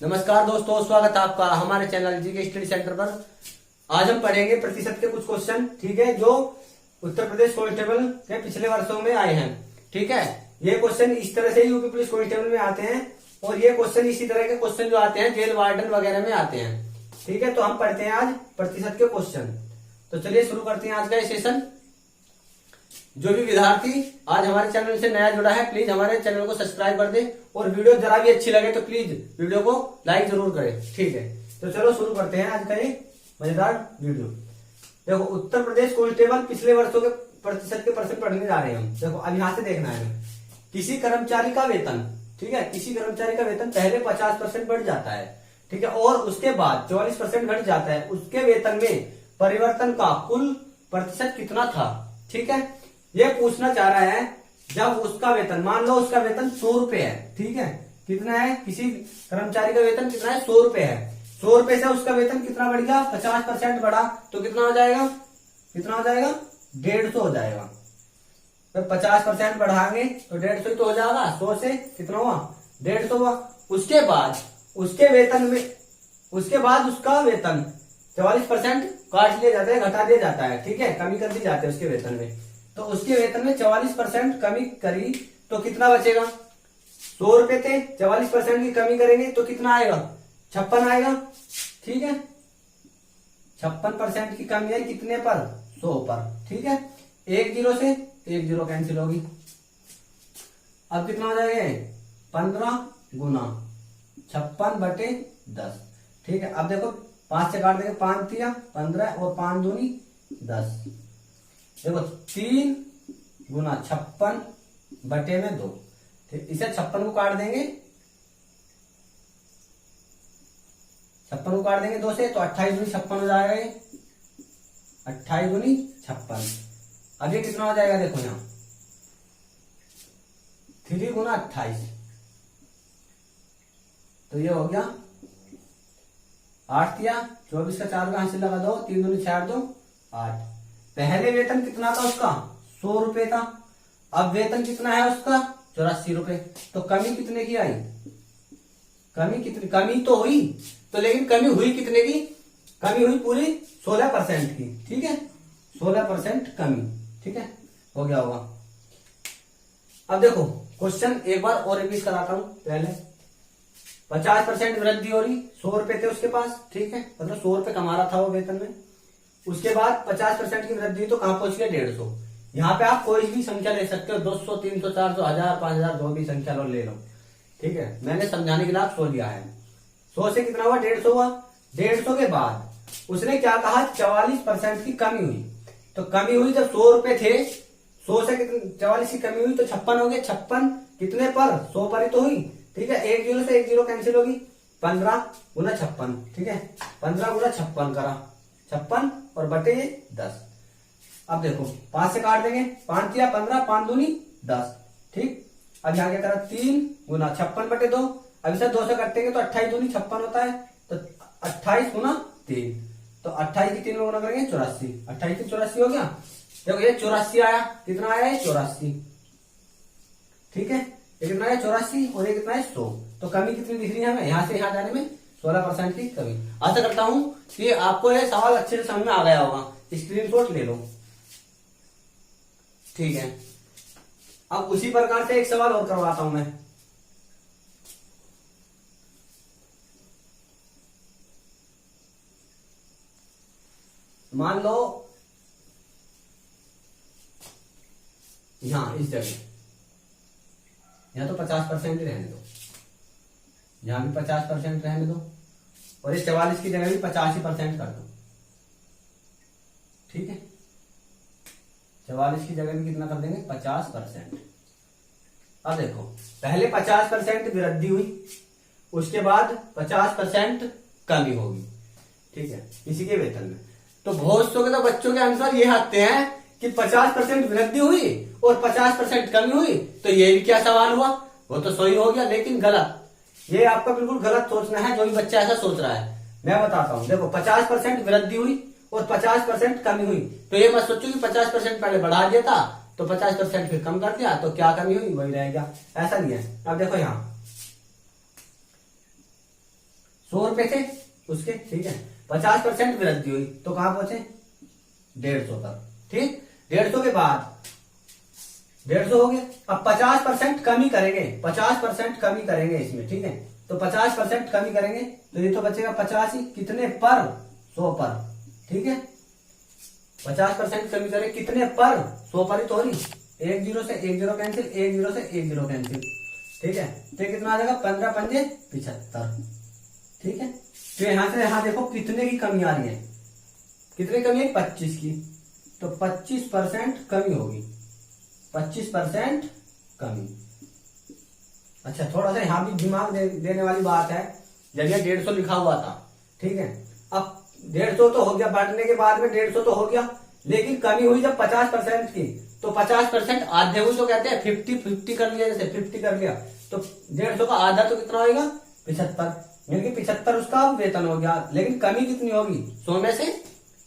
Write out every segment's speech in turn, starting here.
नमस्कार दोस्तों, स्वागत है आपका हमारे चैनल जीके स्टडी सेंटर पर। आज हम पढ़ेंगे प्रतिशत के कुछ क्वेश्चन, ठीक है, जो उत्तर प्रदेश कांस्टेबल के पिछले वर्षों में आए हैं। ठीक है, ये क्वेश्चन इस तरह से यूपी पुलिस कांस्टेबल में आते हैं और ये क्वेश्चन इसी तरह के क्वेश्चन जो आते हैं जेल वार्डन वगैरह में आते हैं। ठीक है, तो हम पढ़ते हैं आज प्रतिशत के क्वेश्चन। तो चलिए शुरू करते हैं आज का ये सेशन। जो भी विद्यार्थी आज हमारे चैनल से नया जुड़ा है, प्लीज हमारे चैनल को सब्सक्राइब कर दे और वीडियो जरा भी अच्छी लगे तो प्लीज वीडियो को लाइक जरूर करें। ठीक है, तो चलो शुरू करते हैं आज का ये मजेदार वीडियो। देखो, उत्तर प्रदेश कांस्टेबल पिछले वर्षों के प्रतिशत के परसेंट पढ़ने जा रहे हैं हम। देखो, अब यहाँ से देखना है किसी कर्मचारी का वेतन, ठीक है, किसी कर्मचारी का वेतन पहले 50% बढ़ जाता है, ठीक है, और उसके बाद 44% घट जाता है। उसके वेतन में परिवर्तन का कुल प्रतिशत कितना था? ठीक है, ये पूछना चाह रहा है जब उसका वेतन, मान लो उसका वेतन 100 रुपए है। ठीक है, कितना है? किसी कर्मचारी का वेतन कितना है? 100 रुपए है। 100 रुपए से उसका वेतन कितना बढ़ गया? 50% बढ़ा तो कितना हो जाएगा? कितना हो जाएगा? 150 हो जाएगा। तो 50% बढ़ाएंगे तो 150 ही तो हो जाएगा। 100 से कितना हुआ? 150 हुआ। उसके बाद उसके वेतन में, उसके बाद उसका वेतन 44% काट लिया जाता है, घटा दिया जाता है। ठीक है, कमी कर दी जाती है उसके वेतन में। तो उसके वेतन में 44% कमी करी तो कितना बचेगा? 100 रुपए थे, 44% की कमी करेंगे तो कितना आएगा? 56 आएगा। ठीक है, 56% की कमी है कितने पर? 100 पर। ठीक है, 1 जीरो से 1 जीरो कैंसिल होगी। अब कितना हो जाएगा? 15 गुना 56/10। ठीक है, अब देखो 5 से काट देंगे, 5 दिया 15 और 5 दूनी 10। देखो 3 गुना 56/2। ठीक, इसे 56 को काट देंगे, 56 को काट देंगे 2 से तो 28 दूनी 56 हो जाएगा। ये 28 दूनी 56। अब ये कितना हो जाएगा? देखो यहां 3 गुना 28 तो ये हो गया 8 दिया, 24 का 4 का हासिल लगा दो, 3 दूनी 4 2 8। पहले वेतन कितना था उसका? 100 रुपए था। अब वेतन कितना है उसका? 84 रुपए। तो कमी कितने की आई? कमी कितनी? कमी तो हुई तो, लेकिन कमी हुई कितने की? कमी हुई पूरी 16% की। ठीक है, 16% कमी। ठीक है, हो गया होगा। अब देखो क्वेश्चन एक बार और रिपीट कराता हूं। पहले 50% वृद्धि हो रही, 100 रुपए थे उसके पास। ठीक है, मतलब 100 रुपए कमा रहा था वो वेतन में। उसके बाद 50% की वृद्धि तो कहां पहुंच गया? 150। यहाँ पे आप कोई भी संख्या ले सकते हो, 200 300 400 1000 5000 जो भी संख्या लो ले लो। ठीक है, मैंने समझाने के लिए आप 100 लिया है। 100 से कितना हुआ? 150 हुआ। 150 के बाद उसने क्या कहा? 44% की कमी हुई। तो कमी हुई जब 100 रुपए थे, 100 से कितने 44 की कमी हुई तो 56 हो गए। 56 कितने पर? 100 पर ही तो हुई। ठीक है, 1 जीरो से 1 जीरो कैंसिल होगी। 15 गुना 56। ठीक है, 15 गुना 56 करा 56 और बटे 10। अब देखो 5 से काट देंगे, 5 दिया 15, 5 दूनी 10। ठीक, अब यहाँ क्या करा? 3 गुना 56/2। अब इसे 2 से काटेंगे तो 28 दूनी 56 होता है। तो 28 गुना 3, तो 28 की 3 में गुना करेंगे 84। 28 की 84 हो गया। देखो ये 84 आया। कितना आया? 84। ठीक है, ये कितना है? 84 और ये कितना है? 100। तो कमी कितनी दिख रही है हमें? यहां से यहां जाने में 16% की कमी। आशा करता हूं कि आपको यह सवाल अच्छे से समझ में आ गया होगा। स्क्रीनशॉट ले लो। ठीक है, अब उसी प्रकार से एक सवाल और करवाता हूं मैं। मान लो यहां इस जगह, यहां तो 50% ही रहने दो, यहां भी 50% रहने दो और इस 44 की जगह भी 85% कर दो। ठीक है, 44 की जगह भी कितना कर देंगे? 50%। अब देखो पहले 50% वृद्धि हुई, उसके बाद 50% कमी होगी। ठीक है, इसी के वेतन में। तो बहुत सौ के तो बच्चों के आंसर ये आते हैं कि 50% वृद्धि हुई और 50% कमी हुई। तो ये भी क्या सवाल हुआ? वो तो सही हो गया, लेकिन गलत। ये आपका बिल्कुल गलत सोचना है, जो भी बच्चा ऐसा सोच रहा है। मैं बताता हूं, देखो 50% वृद्धि हुई और 50% कमी हुई। तो ये मत सोचो कि 50% पहले बढ़ा दिया था तो 50% फिर कम कर दिया तो क्या कमी हुई? वही रहेगा। ऐसा नहीं है। अब देखो यहां 100 रुपए थे उसके, ठीक है। 50% वृद्धि हुई तो कहां पहुंचे 150 तक, ठीक। 150 के बाद 150 हो गया। अब 50% कमी करेंगे, 50% कमी करेंगे इसमें, ठीक है। तो 50% कमी करेंगे तो ये तो बचेगा 50 ही, कितने पर 100 पर, ठीक है। 50% कमी करें कितने पर 100 पर ही तो नहीं, 1 0 से 1 0 कैंसिल, 1 0 से 1 0 कैंसिल, ठीक है। तो कितना आ जाएगा 15 पंजे 75, ठीक है। तो यहां से यहां देखो कितने की कमी आ रही है, कितने कमी है 25 की, तो 25% कमी होगी, 25% कमी। अच्छा थोड़ा सा यहां भी दिमाग देने वाली बात है, जब ये 150 लिखा हुआ था, ठीक है। अब 150 तो हो गया, बांटने के बाद में 150 तो हो गया, लेकिन कमी हुई जब 50% की, तो 50% आधे हुई तो कहते हैं 50-50 कर लिया, जैसे 50 कर लिया तो 150 का आधा तो कितना होगा 75, यानी कि 75 उसका वेतन हो गया। लेकिन कमी कितनी होगी 100 में से,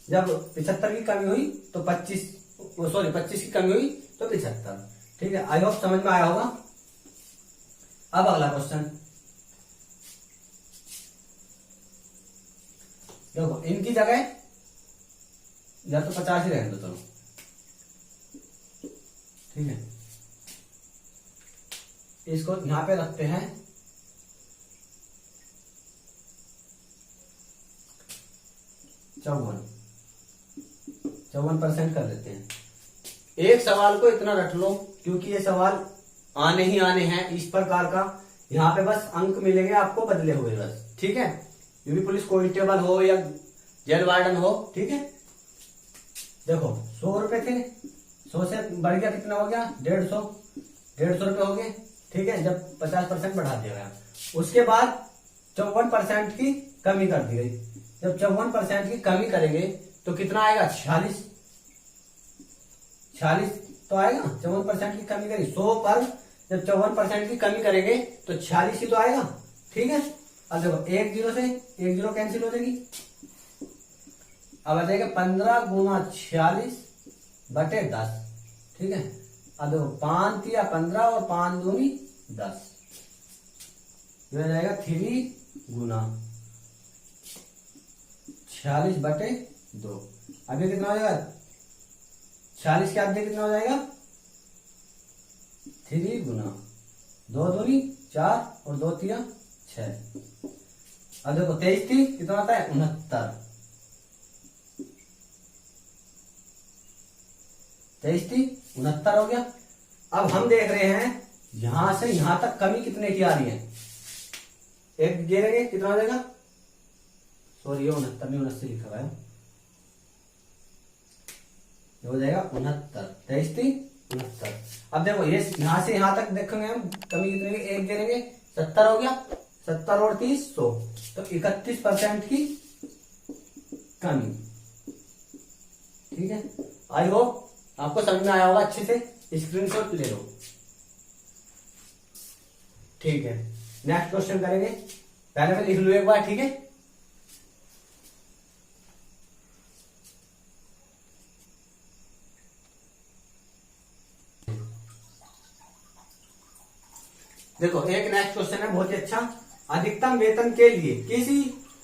जब 75 की कमी हुई तो 25 की कमी हुई तो 75, ठीक है। आई होप समझ में आया होगा। अब अगला क्वेश्चन देखो, इनकी जगह या तो 50 ही रहने दो, चलो ठीक है। इसको यहां पे रखते हैं 54% कर देते हैं। एक सवाल को इतना रख लो क्योंकि ये सवाल आने ही आने हैं इस प्रकार का, यहाँ पे बस अंक मिलेंगे आपको बदले हुए बस, ठीक है। यूपी पुलिस कांस्टेबल हो या जेल वार्डन हो, ठीक है। देखो 100 रुपए थे, 100 से बढ़ गया कितना हो गया 150 रुपए हो गए, ठीक है। जब 50% बढ़ा दिया गया, उसके बाद 54% की कमी कर दी गई। जब 54% की कमी करेंगे तो कितना आएगा 46 तो आएगा। 54% की कमी करेंगे 100 पर, जब 54% की कमी करेंगे तो 46 ही तो आएगा, ठीक है। अब देखो 1 0 से 1 0 कैंसिल हो जाएगी, अब आ जाएगा 15 गुना 46 बटे 10, ठीक है। अब देखो 5 तिया 15 और 5 दूनी 10, ये हो जाएगा 3 गुना 46 बटे 2। अब ये कितना हो जाएगा 46 के आधे कितना हो जाएगा 3 गुना 2 दूनी 4 और 2 तिया 6। अब देखो 23 थी कितना आता है 69, 23 थी 69 हो गया। अब हम देख रहे हैं यहां से यहां तक कमी कितने की आ रही है, एक गिरेंगे कितना हो जाएगा, सॉरी ये 69 नहीं 79 लिखा हुआ है, ये हो जाएगा 69, 23 थी 69। अब देखो ये यहां से यहां तक देखेंगे हम कमी कितने की, एक गिरेंगे 70 हो गया, 70 और 30 100, तो 31% की कमी, ठीक है। आई होप आपको समझ में आया होगा, अच्छे से स्क्रीनशॉट ले लो, ठीक है। नेक्स्ट क्वेश्चन करेंगे, पहले मैं लिख लू एक बार, ठीक है। देखो एक नेक्स्ट क्वेश्चन है बहुत ही अच्छा, अधिकतम वेतन के लिए किसी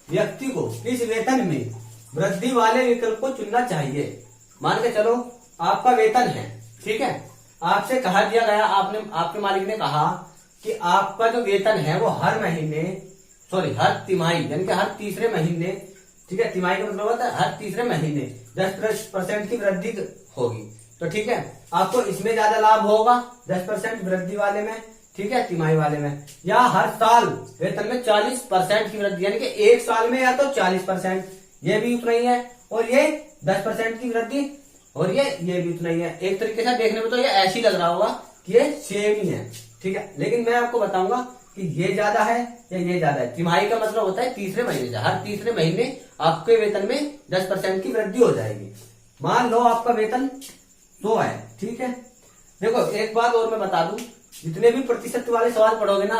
व्यक्ति को किस वेतन में वृद्धि वाले विकल्प को चुनना चाहिए। मान के चलो आपका वेतन है, ठीक है। आपसे कहा दिया गया, आपके मालिक ने कहा कि आपका जो वेतन है वो हर तिमाही यानी कि हर तीसरे महीने, ठीक है। तिमाही का मतलब होता है हर तीसरे महीने 10% की वृद्धि होगी, तो ठीक है। आपको इसमें ज्यादा लाभ होगा 10% वृद्धि वाले में, ठीक है, तिमाही वाले में, या हर साल वेतन में 40% की वृद्धि, यानी कि एक साल में या तो 40%, ये भी उतना ही है, और ये 10% की वृद्धि, और ये भी उतना ही है। एक तरीके से देखने में तो ये ऐसे ही लग रहा होगा कि ये सेम ही है, ठीक है। लेकिन मैं आपको बताऊंगा कि ये ज्यादा है या ये ज्यादा है। तिमाही का मतलब होता है तीसरे महीने से, हर तीसरे महीने आपके वेतन में 10% की वृद्धि हो जाएगी। मान लो आपका वेतन 100 है, ठीक है। देखो एक बात और मैं बता दूं, जितने भी प्रतिशत वाले सवाल पढ़ोगे ना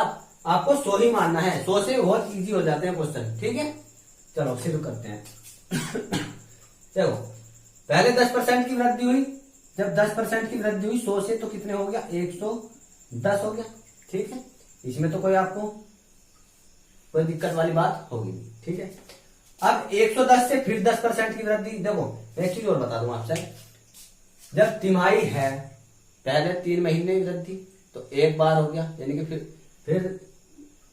आपको 100 ही मानना है, 100 से बहुत इजी हो जाते हैं क्वेश्चन, ठीक है। चलो शुरू करते हैं। देखो पहले 10% की वृद्धि हुई, जब 10% की वृद्धि हुई 100 से तो कितने हो गया 110 हो गया, ठीक है। इसमें तो कोई आपको कोई दिक्कत वाली बात होगी नहीं, ठीक है। अब 110 से फिर 10% की वृद्धि। देखो एक चीज और बता दूं आपसे, जब तिमाही है पहले 3 महीने की वृद्धि तो एक बार हो गया, यानी कि फिर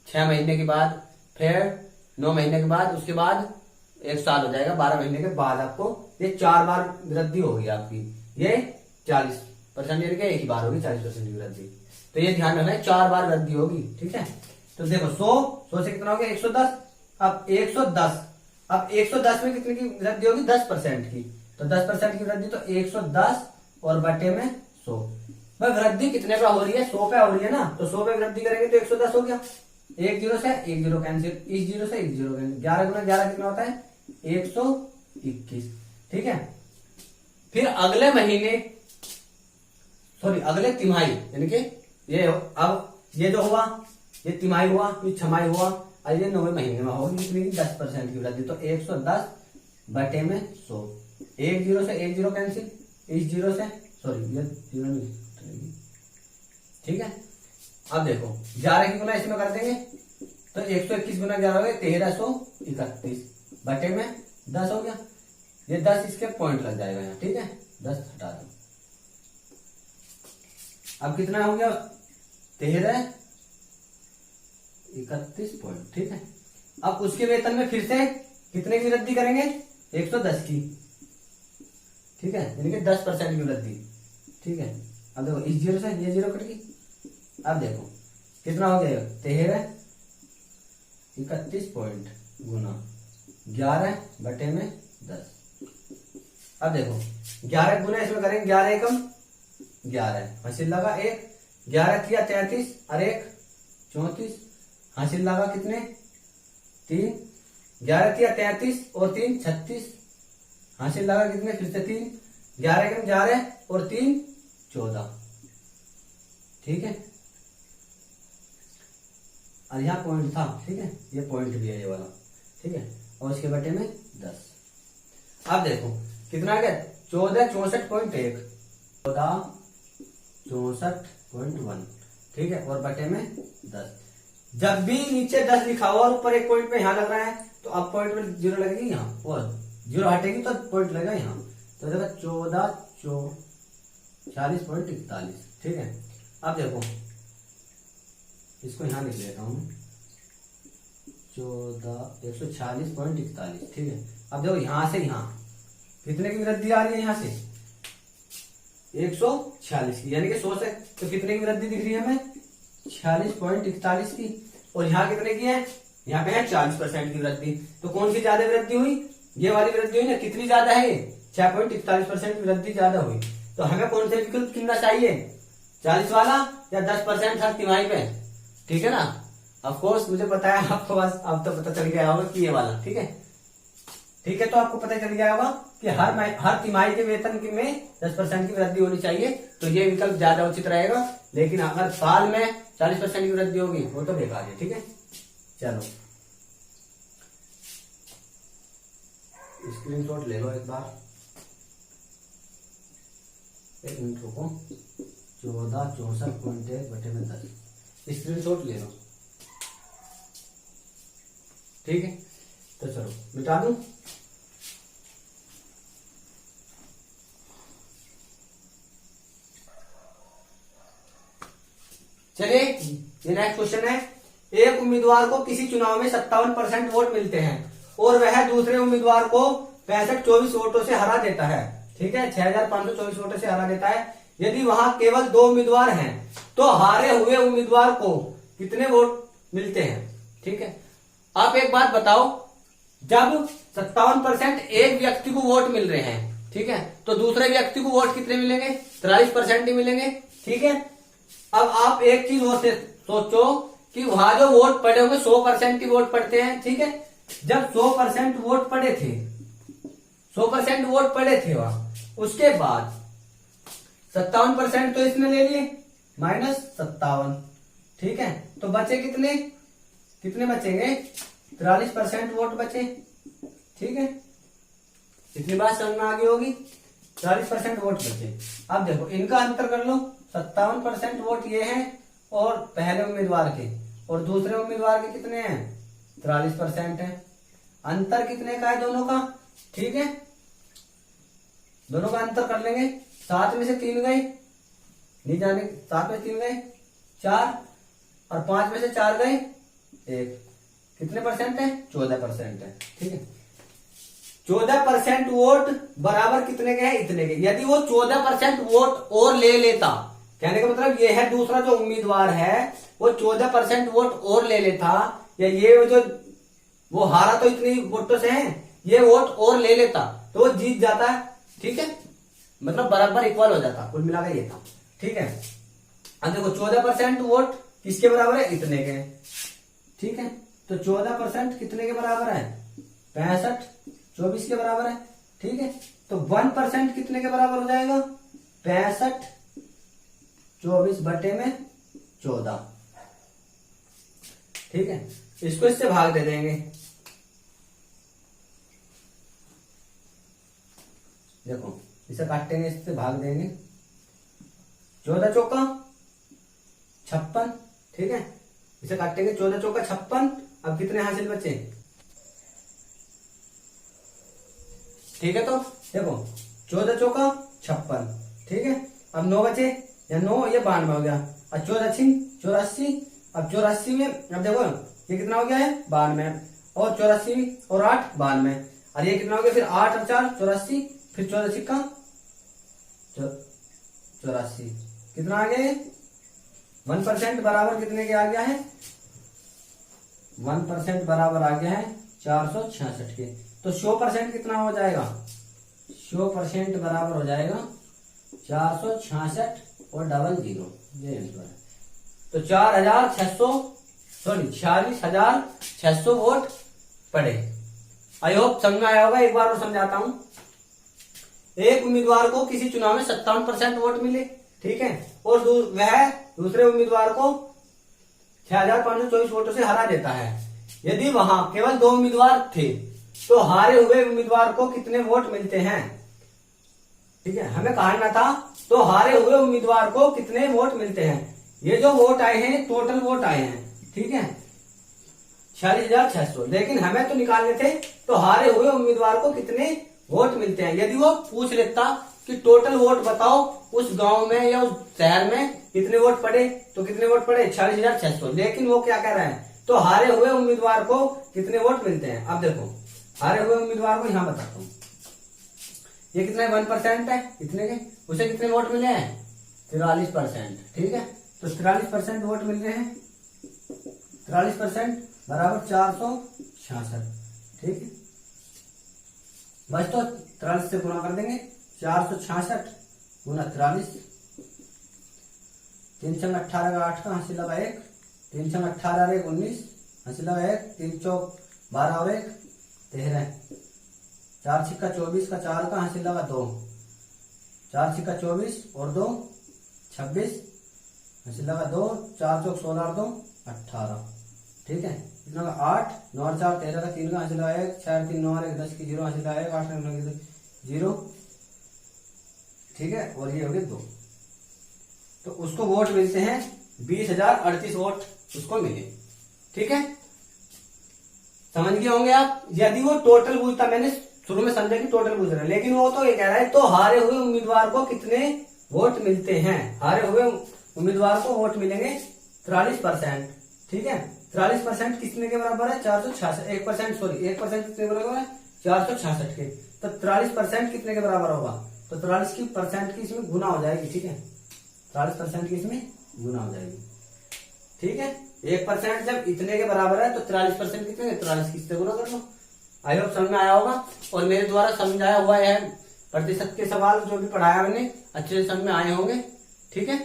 6 महीने के बाद, फिर 9 महीने के बाद, उसके बाद 1 साल हो जाएगा, 12 महीने के बाद आपको ये 4 बार वृद्धि होगी आपकी, ये 40% यानी कि एक ही बार होगी 40% की वृद्धि। तो ये ध्यान रखना है 4 बार वृद्धि होगी, ठीक है। तो देखो 100 से कितना हो गया 110, अब 110 में कितने की वृद्धि होगी 10% की, तो 10% की वृद्धि तो 110 और बटे में 100। भाई वृद्धि कितने पे हो रही है 100 पे हो रही है ना, तो 100 पे वृद्धि करेंगे तो 110 हो गया, 1 जीरो से 1 जीरो कैंसिल, इस जीरो से 1 जीरो कैंसिल, 11 गुना 11 कितना होता है 121, ठीक है। फिर अगले महीने अगले तिमाही, यानी कि ये अब ये जो हुआ ये तिमाही हुआ, ये छमाही हुआ, और ये 9वें महीने में होगी कितनी 10% की वृद्धि, तो 110 बटे में 100, 1 जीरो से 1 जीरो कैंसिल, इस जीरो से ये जीरो नहीं, ठीक है। अब देखो 11 की गुना इसमें कर देंगे तो 121 गुना 11 हो गया 1331 बटे में 10 हो गया, ये 10 इसके पॉइंट लग जाएगा यहाँ, ठीक है, 10 हटा दो। अब कितना हो गया 1331 पॉइंट, ठीक है। अब उसके वेतन में फिर से कितने की वृद्धि करेंगे 110 की, ठीक है, यानी कि 10% की वृद्धि, ठीक है। अब देखो इस जीरो से ये जीरो कट गई, अब देखो कितना हो गया 1331 पॉइंट गुना 11 बटे में 10। अब देखो 11 गुना इसमें करेंगे 11 एकम 11 हासिल लगा 1, 11 किया 33 और 1 34 हासिल लगा कितने 3, 11 किया 33 और 3 36 हासिल लगा कितने फिर से 3, 11 एकम 11 और 3 14, ठीक है। और यहाँ पॉइंट था, ठीक है, ये पॉइंट भी है ये वाला, ठीक है, और इसके बटे में 10। अब देखो कितना आ गया 1464.1, 1464.1, ठीक है, और बटे में 10। जब भी नीचे 10 लिखा हुआ और ऊपर एक पॉइंट पे यहाँ लग रहा है तो अब पॉइंट में जीरो लगेगी यहाँ, और जीरो हटेगी तो पॉइंट लगेगा यहाँ, तो देखो 1440.41, ठीक है। अब देखो इसको यहाँ लिख लेता हूँ 140.41, ठीक है। अब देखो यहां से यहाँ कितने की वृद्धि आ रही है, यहाँ से 146 की, यानी कि 100 से तो कितने की वृद्धि दिख रही है हमें 46.41 की, और यहाँ कितने की है यहाँ पे है 40% की वृद्धि, तो कौन सी ज्यादा वृद्धि हुई ये वाली वृद्धि हुई ना, कितनी ज्यादा है 6.41% की वृद्धि ज्यादा हुई। तो हमें कौन से विकल्प चुनना चाहिए 40 वाला या 10% हर तिमाही पे, ठीक है ना। ऑफ कोर्स मुझे पता है आपको बस अब तो पता चल गया होगा कि ये वाला, ठीक है, ठीक है। तो आपको पता चल गया होगा कि हर तिमाही के वेतन में 10% की वृद्धि होनी चाहिए, तो ये विकल्प ज्यादा उचित रहेगा। लेकिन अगर साल में 40% की वृद्धि होगी वो तो बेकार है, ठीक है। चलो स्क्रीनशॉट ले लो एक बार, एक मिनट रुको, 1464.1 बटे में 10 स्क्रीनशॉट ले लो, ठीक है। तो चलो मिटा दूं, चलिए ये नेक्स्ट क्वेश्चन है। एक उम्मीदवार को किसी चुनाव में 57% वोट मिलते हैं और वह दूसरे उम्मीदवार को 6524 वोटों से हरा देता है, ठीक है, 6524 वोटों से हरा देता है। यदि वहां केवल 2 उम्मीदवार हैं तो हारे हुए उम्मीदवार को कितने वोट मिलते हैं, ठीक है। आप एक बात बताओ, जब 57% एक व्यक्ति को वोट मिल रहे हैं, ठीक है, तो दूसरे व्यक्ति को वोट कितने मिलेंगे 43% ही मिलेंगे, ठीक है। अब आप एक चीज और से सोचो कि वहां जो वोट पड़े होंगे 100% की वोट पड़ते हैं, ठीक है। जब 100% वोट पड़े थे, 100% वोट पड़े थे वहां, उसके बाद 57% तो इसमें ले लिए -57, ठीक है, तो बचे कितने बचेंगे 43% वोट बचे, ठीक है। इतनी बात समझ में आ गई होगी, 43% वोट बचे। अब देखो इनका अंतर कर लो, 57% वोट ये हैं और पहले उम्मीदवार के, और दूसरे उम्मीदवार के कितने हैं 43% है। अंतर कितने का है दोनों का? ठीक है, दोनों का अंतर कर लेंगे। 7 में से 3 गए, नहीं जाने, 7 में से 3 गए 4, और 5 में से 4 गए 1। कितने परसेंट है? 14% है। ठीक है, 14% वोट बराबर कितने के हैं? इतने के। यदि वो 14% वोट और ले लेता, कहने का मतलब ये है दूसरा जो उम्मीदवार है वो 14% वोट और ले लेता, या ये जो वो हारा तो इतनी वोटों से है, ये वोट और ले लेता तो वो जीत जाता है। ठीक है, मतलब बराबर इक्वल हो जाता, कुल मिलाकर ये था। ठीक है, अब देखो 14% वोट किसके बराबर है? इतने के। ठीक है, तो 14% कितने के बराबर है? 65, 24 के बराबर है। ठीक है, तो 1% कितने के बराबर हो जाएगा? 65 24 बटे में 14। ठीक है, इसको इससे भाग दे देंगे। देखो इसे काटेंगे, इससे भाग देंगे। 14 चौका 56। ठीक है, इसे काटेंगे, 14 चौका 56। अब कितने हासिल बचे? ठीक है, तो देखो 14 चौका 56। ठीक है, अब 9 बचे, या 9 ये 92 हो गया, और 14 छिंग 84। अब 84 में अब देखो ये कितना हो गया है? 92, और 84 और 8 92, और ये कितना हो गया फिर? 8 और 4 84, फिर 14 छिक्का 84। कितना आ गया? 1% बराबर कितने के आ गया है? 1% बराबर आ गया है 466 के। तो 100% कितना हो जाएगा? 100% बराबर हो जाएगा 466 और 00। ये आंसर है। तो 46,600 वोट पड़े। आई होप समझ में आया होगा। एक बार और समझाता हूं। एक उम्मीदवार को किसी चुनाव में 57% वोट मिले, ठीक है, और वह दूसरे उम्मीदवार को 6,524 वोटों से हरा देता है। यदि वहां केवल 2 उम्मीदवार थे तो हारे हुए उम्मीदवार को कितने वोट मिलते हैं? ठीक है, हमें कहना था तो हारे हुए उम्मीदवार को कितने वोट मिलते हैं। ये जो वोट आए हैं टोटल वोट आए हैं, ठीक है, 46,600, लेकिन हमें तो निकालने थे तो हारे हुए उम्मीदवार को कितने वोट मिलते हैं। यदि वो पूछ लेता कि टोटल वोट बताओ उस गांव में या उस शहर में कितने वोट पड़े, तो कितने वोट पड़े? 46,600। लेकिन वो क्या कह रहा है? तो हारे हुए उम्मीदवार को कितने वोट मिलते हैं। अब देखो हारे हुए उम्मीदवार को यहां बताता हूं, ये कितना है? 1% है इतने के, उसे कितने वोट मिले हैं? 43%। ठीक है, तो 43% वोट मिल रहे हैं। 43% बराबर 466। ठीक है, बस तो 43 से गुना कर देंगे। 466 गुना 43, 3 छंग 18 का 8 का हासिल लगा 1, 3 छंग 18 और 1 19 हासिल लगा 1, 3 चौक 12 और 1 13, 4 छिक्का 24 का 4 का हासिल लगा 2, 4 छिक्का 24 और 2 26 हासिल लगा 2, 4 चौक 16 और 2 18। ठीक है, कितना का 8, 9 और 4 13 का 3 का हासिल लगा 1, 4 3 9 और 1 10 की 0 हासिल लगा 1, 8 9 की 0। ठीक है, और ये हो गए 2। तो उसको वोट मिलते हैं 20,038 वोट उसको मिले। ठीक है, समझ गए होंगे आप। यदि वो टोटल पूछता, मैंने शुरू में समझा कि टोटल पूछ रहा है, लेकिन वो तो ये कह रहा है तो हारे हुए उम्मीदवार को कितने वोट मिलते हैं। हारे हुए उम्मीदवार को वोट मिलेंगे 43%। ठीक है, 43% कितने के बराबर है? 466। 1% सॉरी 1% कितने के बराबर है? 466 के। तो 43% कितने के बराबर होगा? तो 43 की परसेंट की इसमें गुना हो जाएगी। ठीक है, 43% की इसमें गुना हो जाएगी। ठीक है, 1% जब इतने के बराबर है तो 43% कितने? 43 किससे गुना कर लो। आई होप समझ में आया होगा। और मेरे द्वारा समझाया हुआ है प्रतिशत के सवाल जो भी पढ़ाया मैंने अच्छे से समझ में आए होंगे। ठीक है।